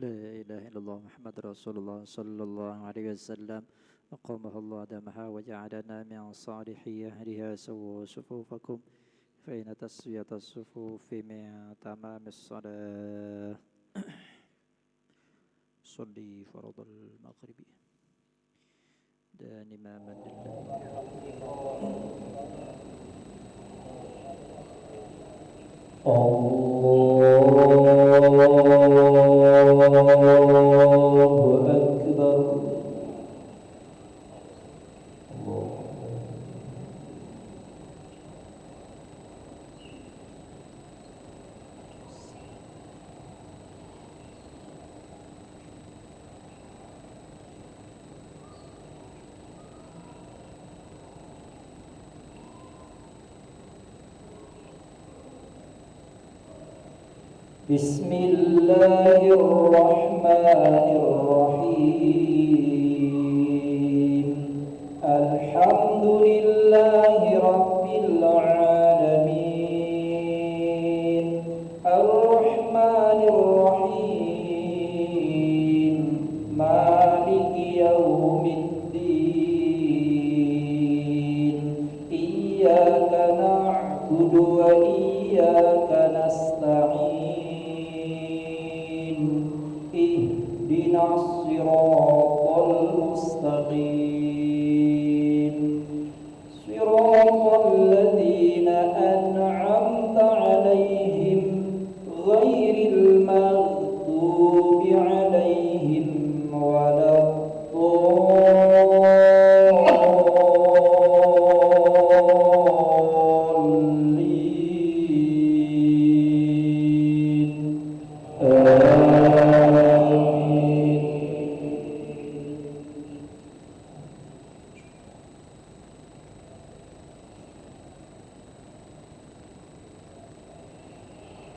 لا إله إلا الله محمد رسول الله صلى الله عليه وسلم أقامه الله دامها وجعلنا من صالحي أهلها سووا صفوفكم فإن تسوية الصفوف من تمام الصلاة صلي فرض المغرب dan imaman Allahu Akbar. Bismillahirrahmanirrahim. Alhamdulillahi Rabbil alamin. Ar-Rahmanir-Rahim. Maliki yaumiddin. Iyyaka na'budu wa iyyaka nasta'in. اهدنا الصراط المستقيم صراط الذين أنعمت عليهم غير المغضوب عليهم ولا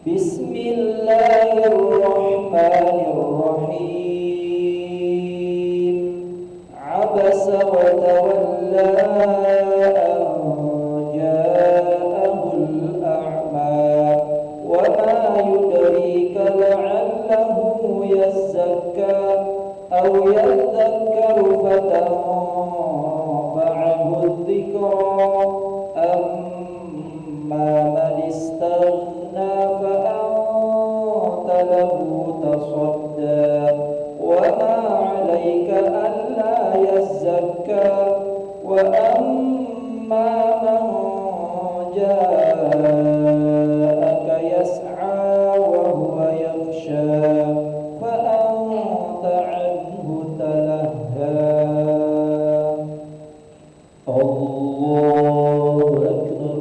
Bismillahirrahmanirrahim. Abasa wa tawalla an ja'ahul a'ma wa ma yudrika la'allahu yazzakka aw yadhakkaru fatanfa'ahu dhikra amma man istaghna له تصدى وما عليك ألا يزكى وأما من جاءك يسعى وهو يخشى فأنت عنه تلهى الله أكبر.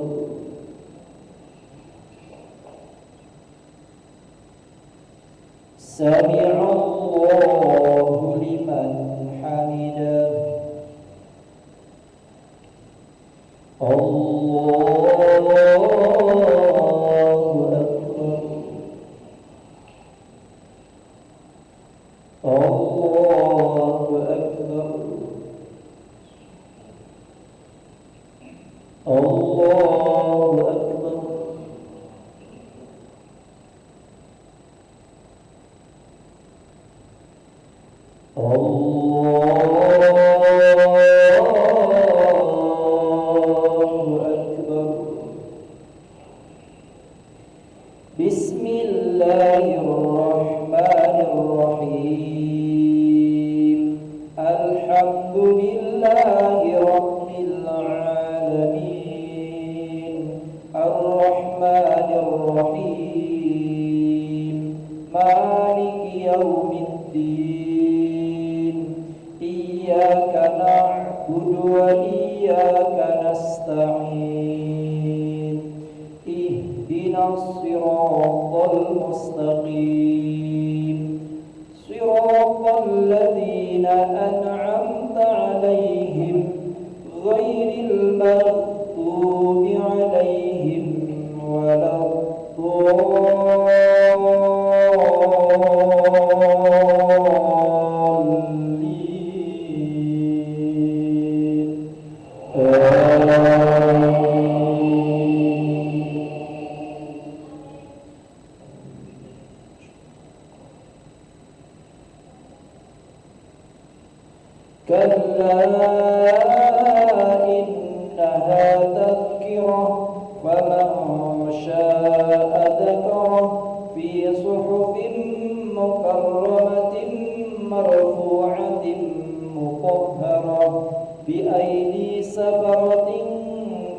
سمع الله لمن حمده. الله أكبر. الله أكبر. الله أكبر. Bismillahirrahmanirrahim. Alhamdulillahi Rabbil alamin. Ar-Rahmanir-Rahim. Maliki yaumiddin. Iyyaka na'budu wa iyyaka nasta'in. Ihdinas siratal mustaqim. Siratal ladzina an'amta 'alaihim ghairil maghdubi 'alaihim waladdallin. إنها تذكرة فمن شاء ذكره في صحف مكرمة مرفوعة مطهرة بأيدي سفرة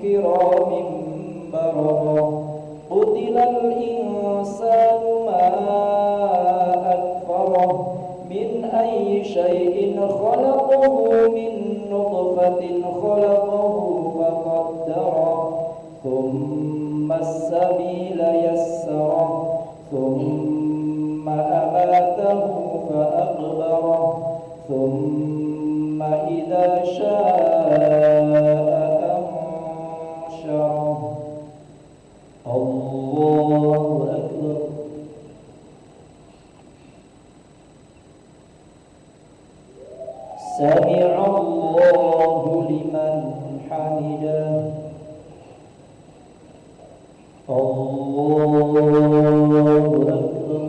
كرام بررة قتل الإنسان ما أكفره من أي شيء خلقه من نطفة خلقه فقدره ثم السبيل يسره ثم أماته فأقبره ثم إذا شاء أنشره الله أكبر. سمع الله لمن حمده. الله أكبر.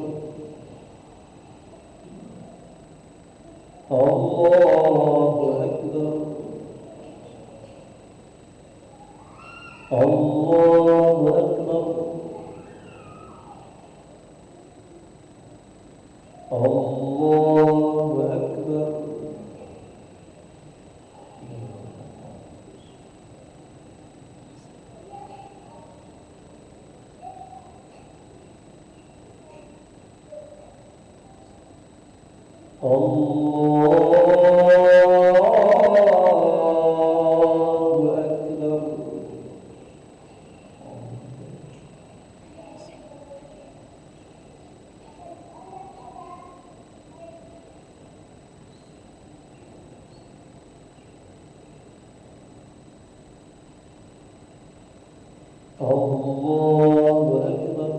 الله أكبر. الله أكبر. الله أكبر. الله أكبر.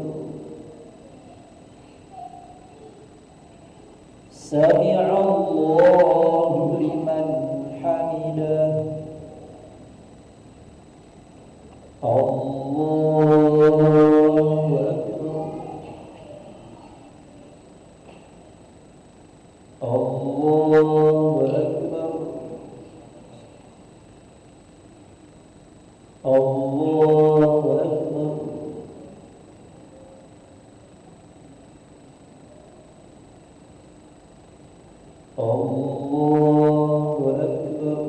سمع الله لمن حمده. الله أكبر. الله أكبر. الله أكبر. الله أكبر.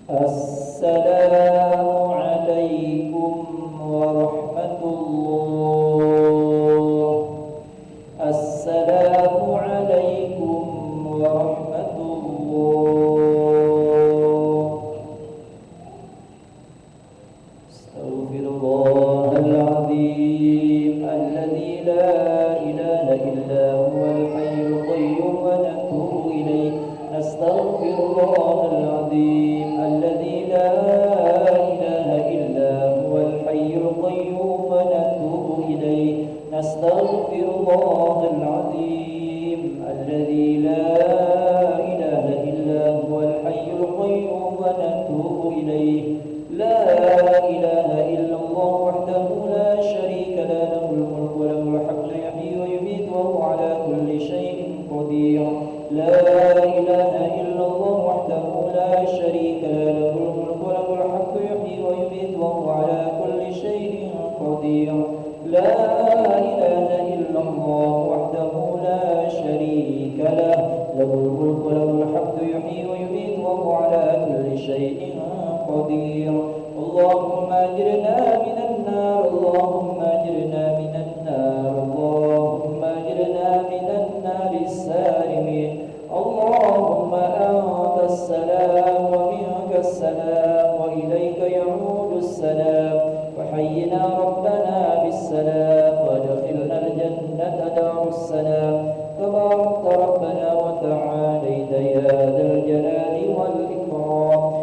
السلام عليكم ورحمة الله. السلام عليكم ورحمة الله. استغفر الله العظيم الذي لا إله إلا هو الحي القيوم ونتوب إليه. نستغفر الله العظيم الذي لا إله إلا هو الحي القيوم ونتوب إليه. نستغفر الله العظيم الذي لا إله إلا هو الحي القيوم ونتوب إليه. لا إله إلا الله وحده لا شريك له، له الملك وله الحمد يحيي ويميت وهو على كل شيء قدير. لا إله إلا الله وحده لا شريك له، له الملك وله الحمد يحيي ويميت وهو على كل شيء قدير. لا إله إلا الله وحده لا شريك له، له الملك وله الحمد يحيي ويميت وهو على كل شيء قدير. اللهم أجرنا من النار. اللهم أجرنا من النار. اللهم أجرنا من النار السالمين. اللهم أنت السلام ومنك السلام وإليك يعود السلام. وحينا ربنا بالسلام وادخلنا الجنة دار السلام. تباركت ربنا وتعاليت يا ذا الجلال والإكرام.